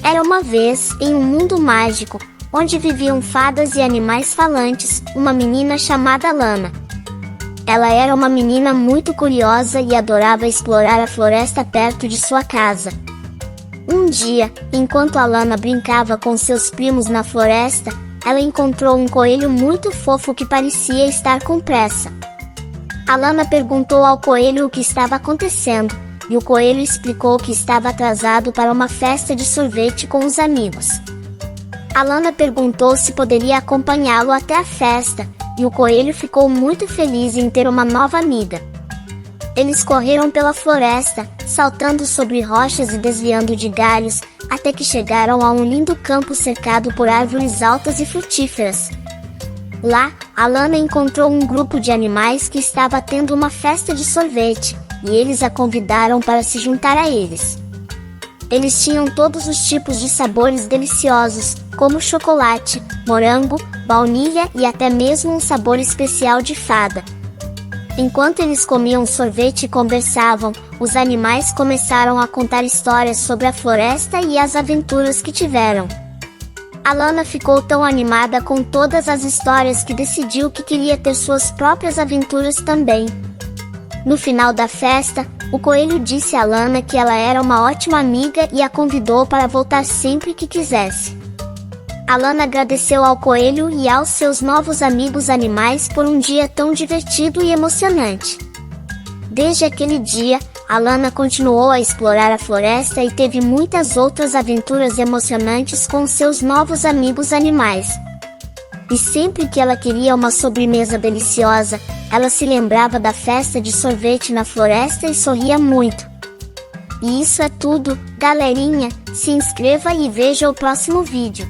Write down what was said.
Era uma vez, em um mundo mágico, onde viviam fadas e animais falantes, uma menina chamada Lana. Ela era uma menina muito curiosa e adorava explorar a floresta perto de sua casa. Um dia, enquanto a Lana brincava com seus primos na floresta, ela encontrou um coelho muito fofo que parecia estar com pressa. A Lana perguntou ao coelho o que estava acontecendo, e o coelho explicou que estava atrasado para uma festa de sorvete com os amigos. A Lana perguntou se poderia acompanhá-lo até a festa, e o coelho ficou muito feliz em ter uma nova amiga. Eles correram pela floresta, saltando sobre rochas e desviando de galhos, até que chegaram a um lindo campo cercado por árvores altas e frutíferas. Lá, a Lana encontrou um grupo de animais que estava tendo uma festa de sorvete, e eles a convidaram para se juntar a eles. Eles tinham todos os tipos de sabores deliciosos, como chocolate, morango, baunilha e até mesmo um sabor especial de fada. Enquanto eles comiam sorvete e conversavam, os animais começaram a contar histórias sobre a floresta e as aventuras que tiveram. A Lana ficou tão animada com todas as histórias que decidiu que queria ter suas próprias aventuras também. No final da festa, o coelho disse a Lana que ela era uma ótima amiga e a convidou para voltar sempre que quisesse. A Lana agradeceu ao coelho e aos seus novos amigos animais por um dia tão divertido e emocionante. Desde aquele dia, a Lana continuou a explorar a floresta e teve muitas outras aventuras emocionantes com seus novos amigos animais. E sempre que ela queria uma sobremesa deliciosa, ela se lembrava da festa de sorvete na floresta e sorria muito. E isso é tudo, galerinha, se inscreva e veja o próximo vídeo.